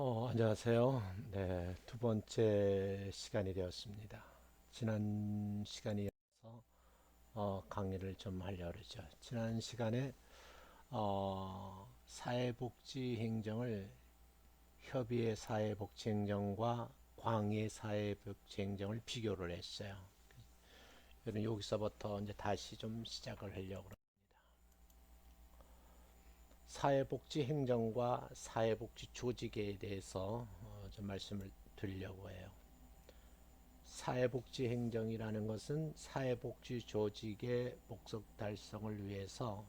안녕하세요. 네, 두 번째 시간이 되었습니다. 지난 시간에 이어서 강의를 좀 하려고 그러죠. 지난 시간에 사회복지 행정을 협의회 사회복지 행정과 광해 사회복지 행정을 비교를 했어요. 여기서부터 이제 다시 좀 시작을 하려고 합니다. 사회복지 행정과 사회복지 조직에 대해서 좀 말씀을 드리려고 해요. 사회복지 행정이라는 것은 사회복지 조직의 목적 달성을 위해서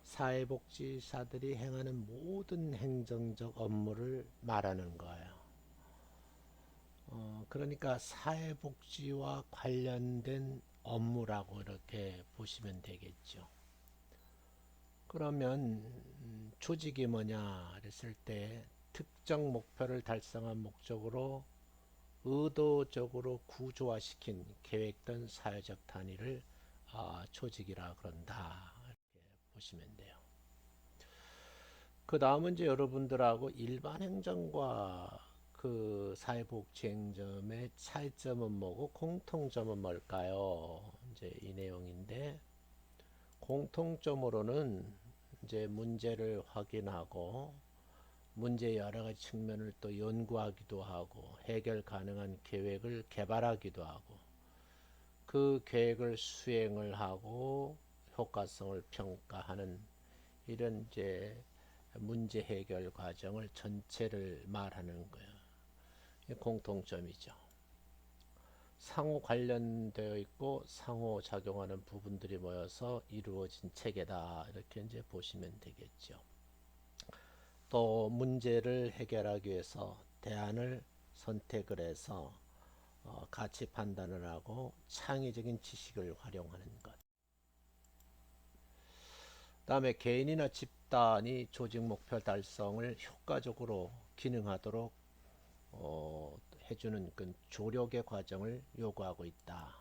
사회복지사들이 행하는 모든 행정적 업무를 말하는 거예요. 그러니까 사회복지와 관련된 업무라고 이렇게 보시면 되겠죠. 그러면 조직이 뭐냐 그랬을 때 특정 목표를 달성한 목적으로 의도적으로 구조화시킨 계획된 사회적 단위를 조직이라 그런다. 이렇게 보시면 돼요. 그 다음은 이제 여러분들하고 일반 행정과 그 사회복지 행정의 차이점은 뭐고 공통점은 뭘까요? 이제 이 내용인데 공통점으로는 이제 문제를 확인하고 문제의 여러 가지 측면을 또 연구하기도 하고 해결 가능한 계획을 개발하기도 하고 그 계획을 수행을 하고 효과성을 평가하는 이런 이제 문제 해결 과정을 전체를 말하는 거예요. 공통점이죠. 상호 관련되어 있고 상호 작용하는 부분들이 모여서 이루어진 체계다. 이렇게 이제 보시면 되겠죠. 또 문제를 해결하기 위해서 대안을 선택을 해서 가치 판단을 하고 창의적인 지식을 활용하는 것. 다음에 개인이나 집단이 조직 목표 달성을 효과적으로 기능하도록 해주는 그 조력의 과정을 요구하고 있다.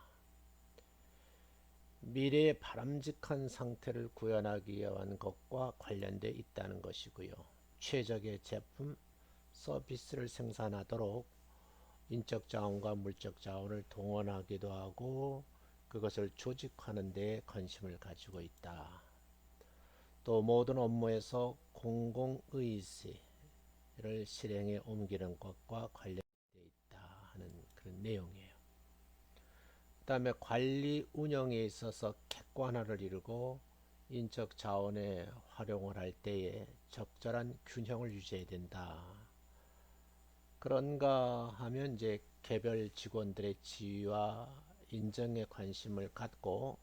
미래의 바람직한 상태를 구현하기 위한 것과 관련되어 있다는 것이고요. 최적의 제품, 서비스를 생산하도록 인적 자원과 물적 자원을 동원하기도 하고 그것을 조직하는 데 관심을 가지고 있다. 또 모든 업무에서 공공의식을 실행에 옮기는 것과 관련되어 있다 하는 그런 내용이에요. 그 다음에 관리 운영에 있어서 객관화를 이루고 인적 자원의 활용을 할 때에 적절한 균형을 유지해야 된다. 그런가 하면 이제 개별 직원들의 지위와 인정에 관심을 갖고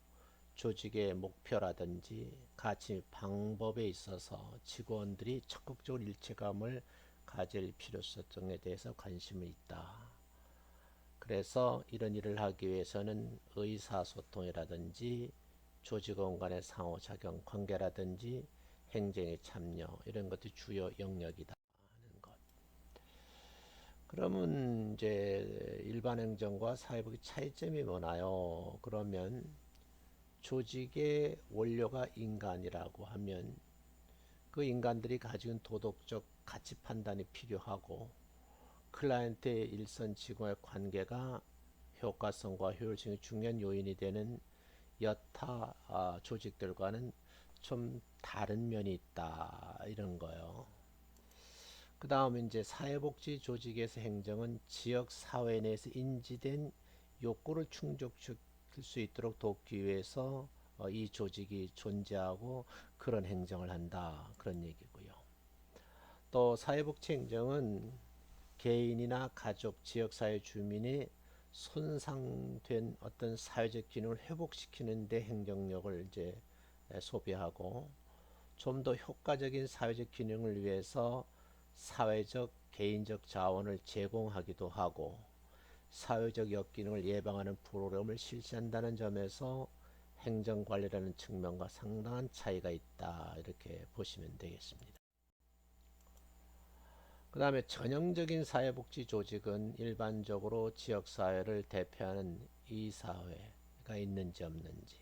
조직의 목표라든지 가치 방법에 있어서 직원들이 적극적으로 일체감을 가질 필요성에 대해서 관심이 있다. 그래서 이런 일을 하기 위해서는 의사소통이라든지 조직원 간의 상호작용 관계라든지 행정의 참여 이런 것들이 주요 영역이다 하는 것. 그러면 이제 일반 행정과 사회복지 차이점이 뭐나요? 그러면 조직의 원료가 인간이라고 하면 그 인간들이 가진 도덕적 가치 판단이 필요하고 클라이언트의 일선 직원의 관계가 효과성과 효율성이 중요한 요인이 되는 여타 조직들과는 좀 다른 면이 있다 이런 거요. 그 다음에 이제 사회복지 조직에서 행정은 지역 사회 내에서 인지된 욕구를 충족시킬 수 있도록 돕기 위해서 이 조직이 존재하고 그런 행정을 한다 그런 얘기고요. 또 사회복지 행정은 개인이나 가족, 지역사회 주민이 손상된 어떤 사회적 기능을 회복시키는 데 행정력을 이제 소비하고 좀 더 효과적인 사회적 기능을 위해서 사회적 개인적 자원을 제공하기도 하고 사회적 역기능을 예방하는 프로그램을 실시한다는 점에서 행정관리라는 측면과 상당한 차이가 있다 이렇게 보시면 되겠습니다. 그 다음에 전형적인 사회복지 조직은 일반적으로 지역사회를 대표하는 이사회가 있는지 없는지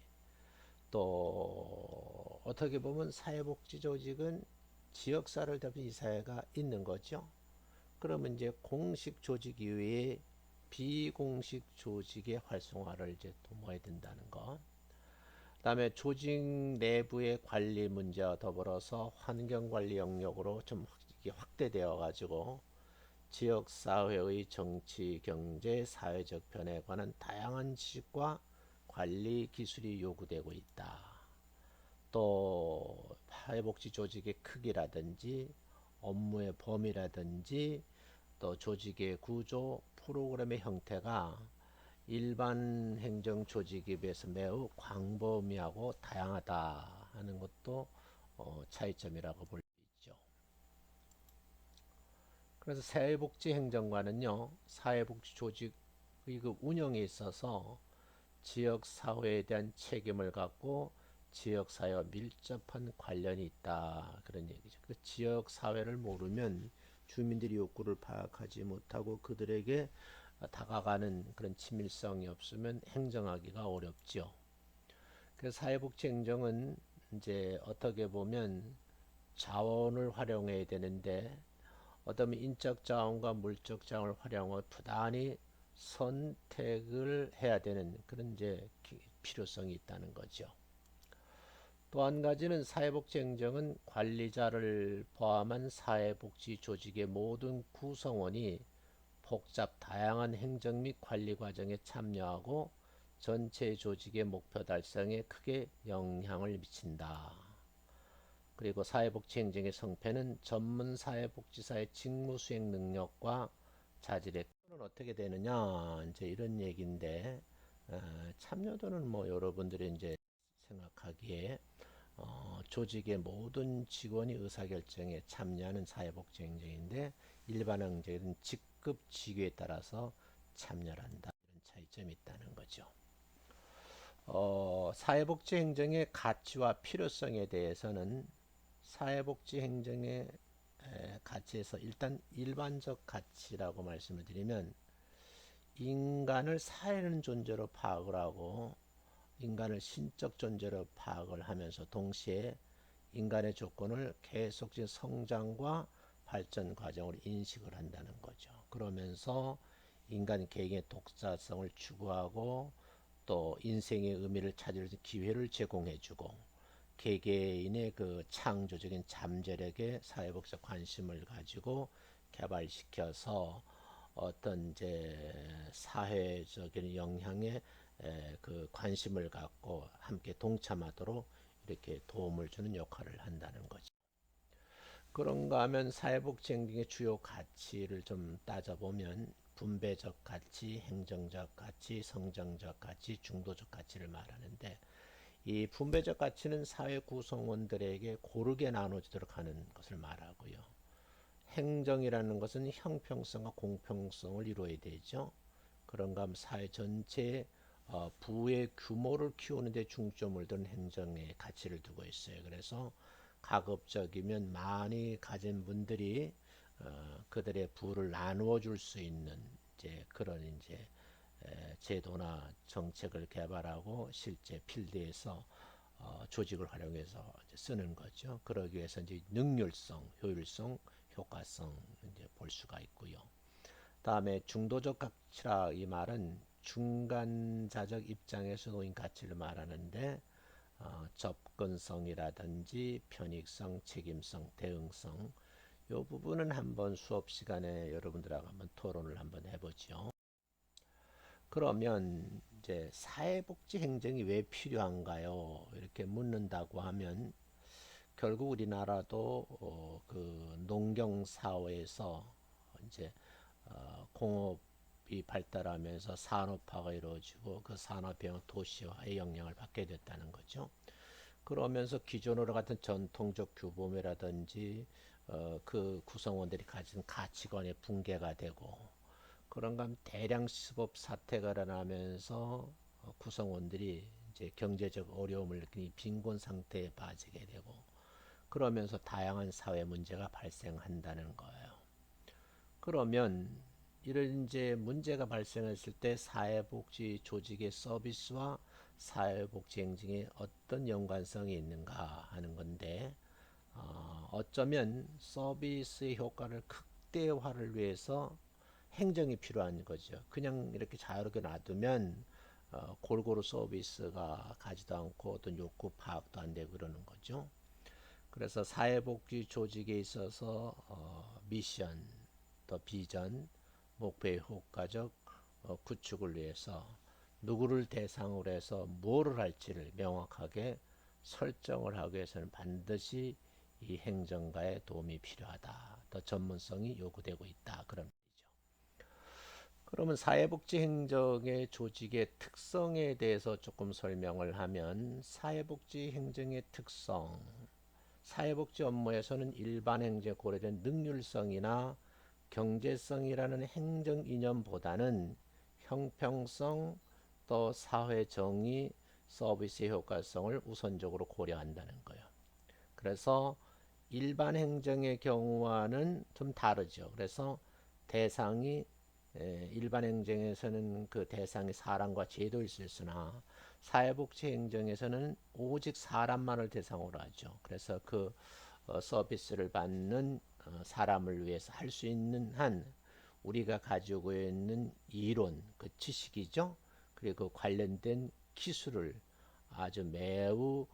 또 어떻게 보면 사회복지 조직은 지역사회를 대표하는 이사회가 있는 거죠. 그러면 이제 공식 조직 이외에 비공식 조직의 활성화를 이제 도모해야 된다는 거. 그다음에 조직 내부의 관리 문제와 더불어서 환경 관리 영역으로 좀 이게 확대되어 가지고 지역 사회의 정치, 경제, 사회적 변화에 관한 다양한 지식과 관리 기술이 요구되고 있다. 또 사회복지 조직의 크기라든지 업무의 범위라든지 또 조직의 구조, 프로그램의 형태가 일반 행정 조직에 비해서 매우 광범위하고 다양하다 하는 것도 차이점이라고 볼 수 있죠. 그래서 사회복지행정관은요, 사회복지 조직의 그 운영에 있어서 지역사회에 대한 책임을 갖고 지역사회와 밀접한 관련이 있다. 그런 얘기죠. 그 지역사회를 모르면 주민들의 욕구를 파악하지 못하고 그들에게 다가가는 그런 친밀성이 없으면 행정하기가 어렵죠. 그래서 사회복지 행정은 이제 어떻게 보면 자원을 활용해야 되는데 어떤 인적 자원과 물적 자원을 활용하고 부단히 선택을 해야 되는 그런 이제 필요성이 있다는 거죠. 또 한 가지는 사회복지 행정은 관리자를 포함한 사회복지 조직의 모든 구성원이 복잡 다양한 행정 및 관리 과정에 참여하고 전체 조직의 목표 달성에 크게 영향을 미친다. 그리고 사회복지 행정의 성패는 전문 사회복지사의 직무 수행 능력과 자질의 는 어떻게 되느냐 이제 이런 얘기인데 참여도는 뭐 여러분들이 이제 생각하기에 조직의 모든 직원이 의사결정에 참여하는 사회복지 행정인데 일반 행정은 직급 직위에 따라서 참여를 한다. 이런 차이점이 있다는 거죠. 사회복지 행정의 가치와 필요성에 대해서는 사회복지 행정의 가치에서 일단 일반적 가치라고 말씀을 드리면 인간을 사회하는 존재로 파악을 하고 인간을 신적 존재로 파악을 하면서 동시에 인간의 조건을 계속적인 성장과 발전 과정으로 인식을 한다는 거죠. 그러면서 인간 개인의 독자성을 추구하고 또 인생의 의미를 찾을 기회를 제공해주고 개개인의 그 창조적인 잠재력에 사회복지적 관심을 가지고 개발시켜서 어떤 이제 사회적인 영향에 그 관심을 갖고 함께 동참하도록 이렇게 도움을 주는 역할을 한다는 거죠. 그런가 하면 사회복지 행정의 주요 가치를 좀 따져보면 분배적 가치, 행정적 가치, 성정적 가치, 중도적 가치를 말하는데 이 분배적 가치는 사회 구성원들에게 고르게 나눠지도록 하는 것을 말하고요. 행정이라는 것은 형평성과 공평성을 이루어야 되죠. 그런가 하면 사회 전체의 부의 규모를 키우는 데 중점을 둔 행정의 가치를 두고 있어요. 그래서 가급적이면 많이 가진 분들이 그들의 부를 나누어 줄 수 있는 이제 그런 이제 제도나 정책을 개발하고 실제 필드에서 조직을 활용해서 쓰는 거죠. 그러기 위해서 이제 능률성, 효율성, 효과성 이제 볼 수가 있고요. 다음에 중도적 가치라 이 말은 중간자적 입장에서 놓인 가치를 말하는데 접근성이라든지 편익성, 책임성, 대응성 이 부분은 한번 수업 시간에 여러분들하고 한번 토론을 한번 해보죠. 그러면 이제 사회복지 행정이 왜 필요한가요? 이렇게 묻는다고 하면 결국 우리나라도 그 농경 사회에서 이제 공업이 발달하면서 산업화가 이루어지고 그 산업이 도시화의 영향을 받게 됐다는 거죠. 그러면서 기존으로 같은 전통적 규범이라든지 그 구성원들이 가진 가치관의 붕괴가 되고 그런가 하면 대량 수급 사태가 일어나면서 구성원들이 이제 경제적 어려움을 느끼니 빈곤 상태에 빠지게 되고 그러면서 다양한 사회 문제가 발생한다는 거예요. 그러면 이런 이제 문제가 발생했을 때 사회복지 조직의 서비스와 사회복지 행정에 어떤 연관성이 있는가 하는 건데 어쩌면 서비스의 효과를 극대화를 위해서 행정이 필요한 거죠. 그냥 이렇게 자유롭게 놔두면 골고루 서비스가 가지도 않고 어떤 욕구 파악도 안 되고 그러는 거죠. 그래서 사회복지 조직에 있어서 미션, 또 비전, 목표의 효과적 구축을 위해서 누구를 대상으로 해서 뭐를 할지를 명확하게 설정을 하기 위해서는 반드시 이 행정가의 도움이 필요하다. 더 전문성이 요구되고 있다. 그런 말이죠. 그러면 사회복지 행정의 조직의 특성에 대해서 조금 설명을 하면 사회복지 행정의 특성, 사회복지 업무에서는 일반 행정에 고려된 능률성이나 경제성이라는 행정 이념보다는 형평성 또 사회 정의 서비스의 효과성을 우선적으로 고려한다는 거예요. 그래서 일반 행정의 경우와는 좀 다르죠. 그래서 대상이 일반 행정에서는 그 대상이 사람과 제도일 수 있으나 사회복지 행정에서는 오직 사람만을 대상으로 하죠. 그래서 그 서비스를 받는 사람을 위해서 할 수 있는 한 우리가 가지고 있는 이론, 그 지식이죠. 그리고 관련된 기술을 아주 매우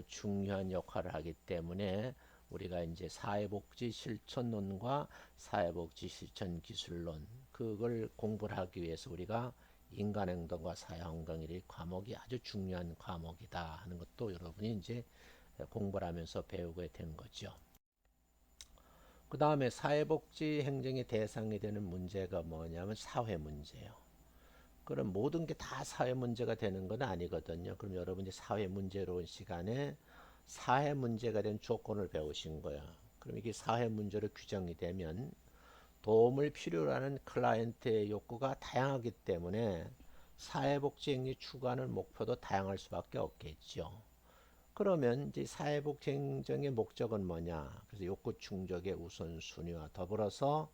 중요한 역할을 하기 때문에 우리가 이제 사회복지 실천론과 사회복지 실천 기술론 그걸 공부를 하기 위해서 우리가 인간행동과 사회환경이 과목이 아주 중요한 과목이다 하는 것도 여러분이 이제 공부를 하면서 배우게 된 거죠. 그 다음에 사회복지 행정의 대상이 되는 문제가 뭐냐면 사회 문제예요. 그럼 모든 게 다 사회 문제가 되는 건 아니거든요. 그럼 여러분이 사회 문제로운 시간에 사회 문제가 된 조건을 배우신 거야. 그럼 이게 사회 문제로 규정이 되면 도움을 필요로 하는 클라이언트의 욕구가 다양하기 때문에 사회복지 행위 추구하는 목표도 다양할 수밖에 없겠죠. 그러면 이제 사회복지 행정의 목적은 뭐냐? 그래서 욕구 충족의 우선순위와 더불어서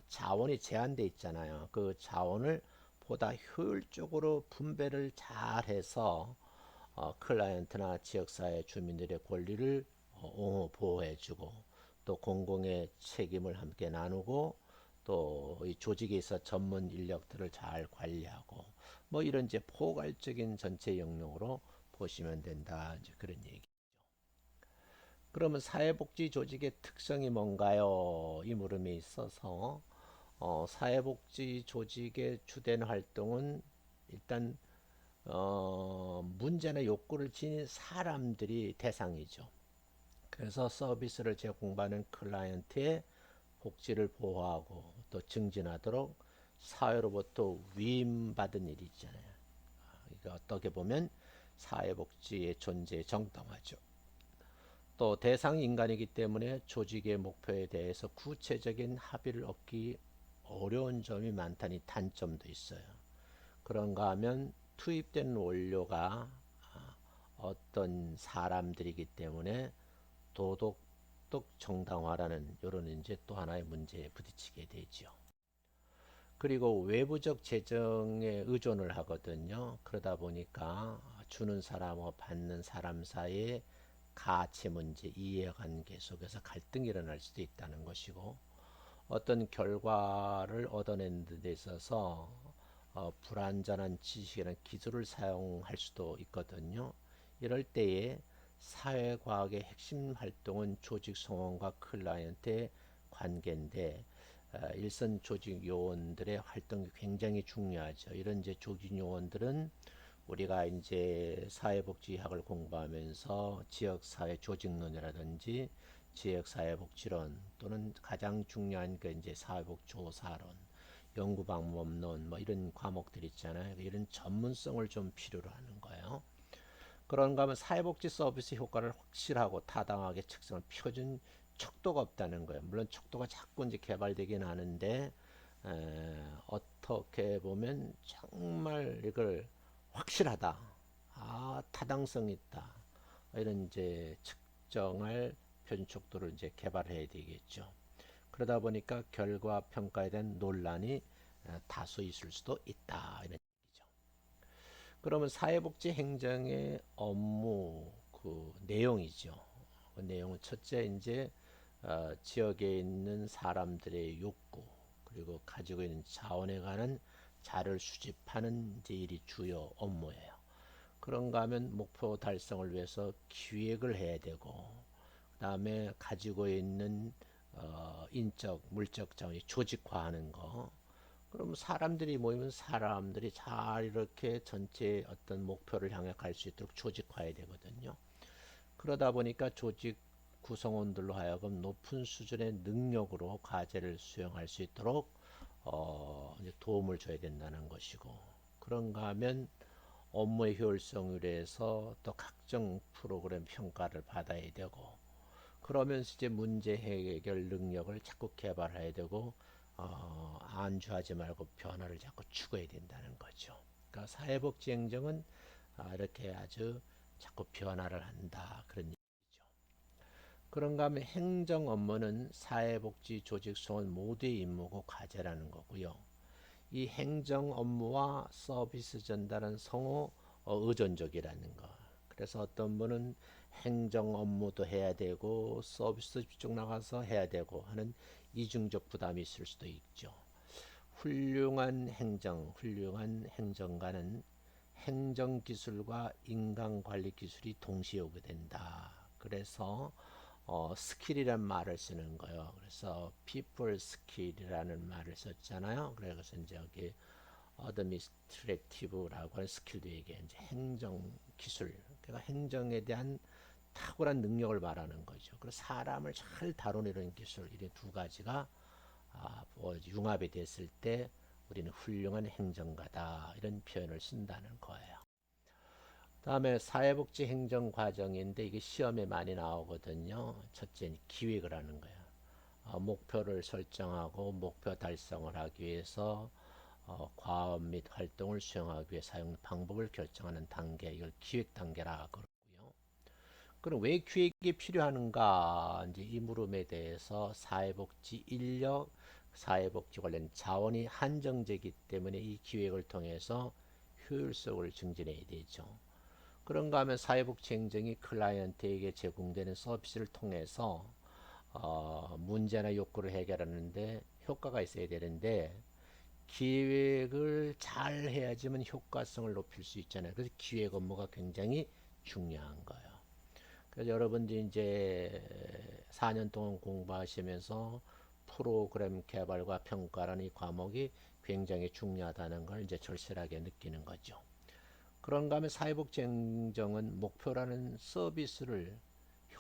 자원이 제한돼 있잖아요. 그 자원을 보다 효율적으로 분배를 잘해서 클라이언트나 지역사회 주민들의 권리를 보호해주고 또 공공의 책임을 함께 나누고 또 이 조직에 있어 전문 인력들을 잘 관리하고 뭐 이런 이제 포괄적인 전체 영역으로 보시면 된다. 이제 그런 얘기. 그러면 사회복지 조직의 특성이 뭔가요? 이 물음에 있어서 사회복지 조직의 주된 활동은 일단 문제나 욕구를 지닌 사람들이 대상이죠. 그래서 서비스를 제공받는 클라이언트의 복지를 보호하고 또 증진하도록 사회로부터 위임받은 일이 있잖아요. 이거 어떻게 보면 사회복지의 존재에 정당하죠. 또 대상이 인간이기 때문에 조직의 목표에 대해서 구체적인 합의를 얻기 어려운 점이 많다니 단점도 있어요. 그런가 하면 투입된 원료가 어떤 사람들이기 때문에 도덕적 정당화라는 이런 이제 또 하나의 문제에 부딪히게 되죠. 그리고 외부적 재정에 의존을 하거든요. 그러다 보니까 주는 사람과 받는 사람 사이에 가치 문제, 이해관계 속에서 갈등이 일어날 수도 있다는 것이고 어떤 결과를 얻어내는 데 있어서 불완전한 지식이나 기술을 사용할 수도 있거든요. 이럴 때에 사회과학의 핵심 활동은 조직 성원과 클라이언트의 관계인데 일선 조직 요원들의 활동이 굉장히 중요하죠. 이런 이제 조직 요원들은 우리가 이제 사회복지학을 공부하면서 지역사회 조직론이라든지 지역사회복지론 또는 가장 중요한 그 이제 사회복조사론, 연구방법론 뭐 이런 과목들 있잖아요. 이런 전문성을 좀 필요로 하는 거예요. 그런가 하면 사회복지 서비스 효과를 확실하고 타당하게 측정을 펴준 척도가 없다는 거예요. 물론 척도가 자꾸 이제 개발되긴 하는데 어떻게 보면 정말 이걸 확실하다, 타당성 있다 이런 이제 측정할 표준 척도를 이제 개발해야 되겠죠. 그러다 보니까 결과 평가에 대한 논란이 다수 있을 수도 있다 이런 얘기죠. 그러면 사회복지 행정의 업무 그 내용이죠. 그 내용은 첫째 이제 지역에 있는 사람들의 욕구 그리고 가지고 있는 자원에 관한 자료를 수집하는 이제 일이 주요 업무예요. 그런가 하면 목표 달성을 위해서 기획을 해야 되고, 그 다음에 가지고 있는 인적, 물적 자원이 조직화하는 거. 그럼 사람들이 모이면 사람들이 잘 이렇게 전체 어떤 목표를 향해 갈 수 있도록 조직화해야 되거든요. 그러다 보니까 조직 구성원들로 하여금 높은 수준의 능력으로 과제를 수행할 수 있도록 이제 도움을 줘야 된다는 것이고, 그런가 하면 업무의 효율성을위해서 또 각종 프로그램 평가를 받아야 되고, 그러면서 이제 문제 해결 능력을 자꾸 개발해야 되고, 안주하지 말고 변화를 자꾸 추구해야 된다는 거죠. 그러니까 사회복지 행정은 이렇게 아주 자꾸 변화를 한다, 그런 얘기죠. 그런가 하면 행정 업무는 사회복지 조직 수원 모두의 임무고 과제라는 거고요. 이 행정 업무와 서비스 전달은 성호 의존적이라는 거. 그래서 어떤 분은 행정 업무도 해야 되고 서비스 쭉 나가서 해야 되고 하는 이중적 부담이 있을 수도 있죠. 훌륭한 행정가는 행정 기술과 인간 관리 기술이 동시에 오게 된다. 그래서 스킬이란 말을 쓰는 거예요. 그래서 people skill이라는 말을 썼잖아요. 그래서 이제 여기 administrative라고 하는 스킬도 얘기해. 이제 행정 기술, 그러니까 행정에 대한 탁월한 능력을 말하는 거죠. 그래서 사람을 잘 다루는 기술, 이런 두 가지가 융합이 됐을 때 우리는 훌륭한 행정가다, 이런 표현을 쓴다는 거예요. 다음에 사회복지 행정 과정인데 이게 시험에 많이 나오거든요. 첫째는 기획을 하는 거예요. 목표를 설정하고 목표 달성을 하기 위해서 과업 및 활동을 수행하기 위해 사용 방법을 결정하는 단계, 이걸 기획 단계라 그러고요. 그럼 왜 기획이 필요한가? 이제 이 물음에 대해서 사회복지 인력, 사회복지 관련 자원이 한정되기 때문에 이 기획을 통해서 효율성을 증진해야 되죠. 그런가 하면 사회복지 행정이 클라이언트에게 제공되는 서비스를 통해서 문제나 욕구를 해결하는데 효과가 있어야 되는데, 기획을 잘 해야지만 효과성을 높일 수 있잖아요. 그래서 기획 업무가 굉장히 중요한 거예요. 그래서 여러분들이 이제 4년 동안 공부하시면서 프로그램 개발과 평가라는 이 과목이 굉장히 중요하다는 걸 이제 절실하게 느끼는 거죠. 그런가 하면 사회복지 행정은 목표라는 서비스를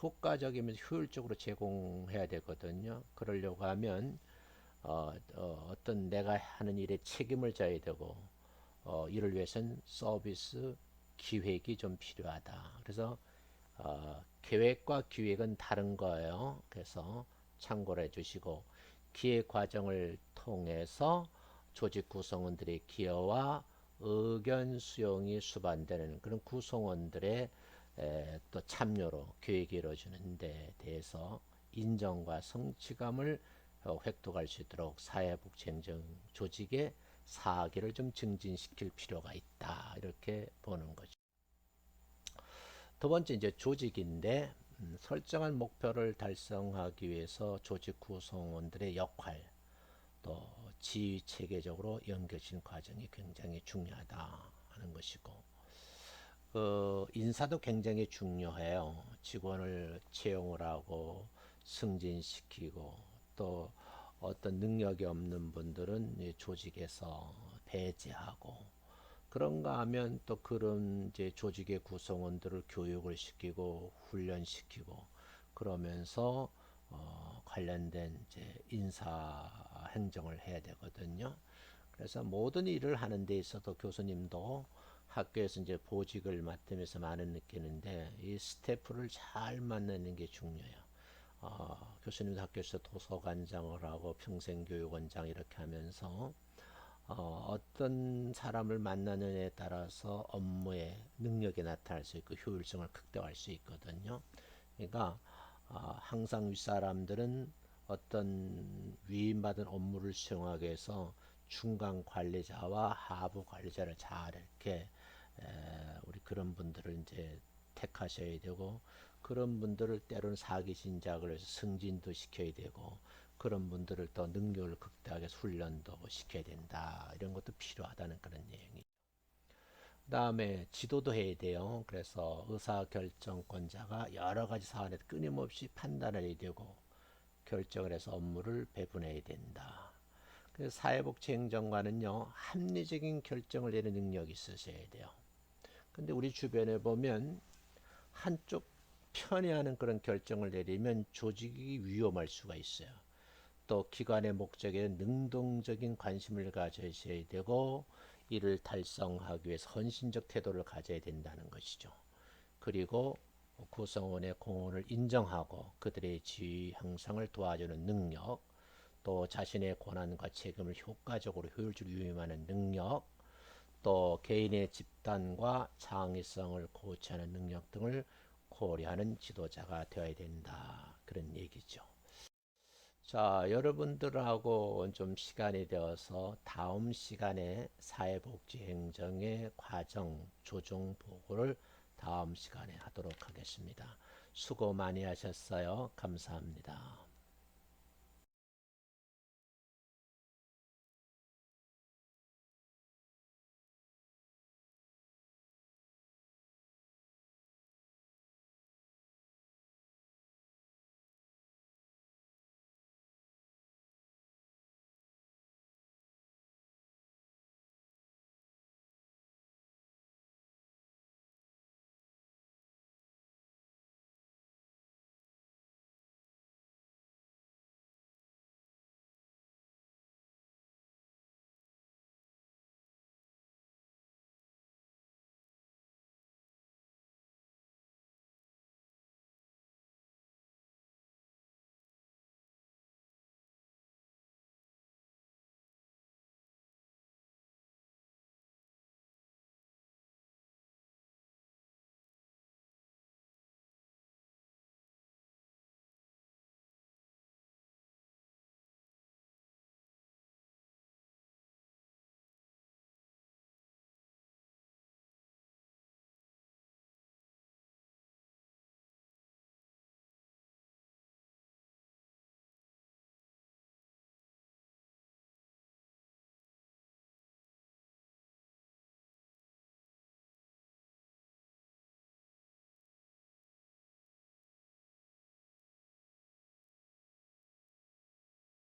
효과적이면서 효율적으로 제공해야 되거든요. 그러려고 하면 떤 내가 하는 일에 책임을 져야 되고, 이를 위해서는 서비스 기획이 좀 필요하다. 그래서 계획과 기획은 다른 거예요. 그래서 참고를 해주시고, 기획 과정을 통해서 조직 구성원들의 기여와 의견 수용이 수반되는 그런 구성원들의 또 참여로 계획이 이루어지는 데 대해서 인정과 성취감을 획득할 수 있도록 사회복지행정 조직의 사기를 좀 증진시킬 필요가 있다, 이렇게 보는 거죠. 두 번째 이제 조직인데, 설정한 목표를 달성하기 위해서 조직 구성원들의 역할, 또 지휘 체계적으로 연결시키는 과정이 굉장히 중요하다 하는 것이고, 인사도 굉장히 중요해요. 직원을 채용을 하고 승진시키고, 또 어떤 능력이 없는 분들은 조직에서 배제하고, 그런가 하면 또 그런 이제 조직의 구성원들을 교육을 시키고 훈련시키고, 그러면서 관련된 이제 인사 행정을 해야 되거든요. 그래서 모든 일을 하는 데 있어서 교수님도 학교에서 이제 보직을 맡으면서 많은 느끼는데, 이 스태프를 잘 만나는 게 중요해요. 교수님도 학교에서 도서관장을 하고 평생교육원장 이렇게 하면서 어떤 사람을 만나느냐에 따라서 업무의 능력이 나타날 수 있고 효율성을 극대화할 수 있거든요. 그러니까 항상 윗사람들은 어떤 위임받은 업무를 수행하기 위해서 중간 관리자와 하부 관리자를 잘 이렇게 우리 그런 분들을 이제 택하셔야 되고, 그런 분들을 때로는 사기 신작을 해서 승진도 시켜야 되고 그런 분들을 또 능력을 극대화해서 훈련도 시켜야 된다. 이런 것도 필요하다는 그런 내용이. 그 다음에 지도도 해야 돼요. 그래서 의사결정권자가 여러 가지 사안에 끊임없이 판단을 해야 되고 결정을 해서 업무를 배분해야 된다. 그래서 사회복지행정관은요, 합리적인 결정을 내는 능력이 있으셔야 돼요. 근데 우리 주변에 보면 한쪽 편애하는 그런 결정을 내리면 조직이 위험할 수가 있어요. 또 기관의 목적에 능동적인 관심을 가져야 되고 이를 달성하기 위해서 헌신적 태도를 가져야 된다는 것이죠. 그리고 구성원의 공헌을 인정하고 그들의 지위 향상을 도와주는 능력, 또 자신의 권한과 책임을 효과적으로 효율적으로 유임하는 능력, 또 개인의 집단과 창의성을 고취하는 능력 등을 고려하는 지도자가 되어야 된다. 그런 얘기죠. 자, 여러분들하고 좀 시간이 되어서 다음 시간에 사회복지행정의 과정 조정 보고를 다음 시간에 하도록 하겠습니다. 수고 많이 하셨어요. 감사합니다.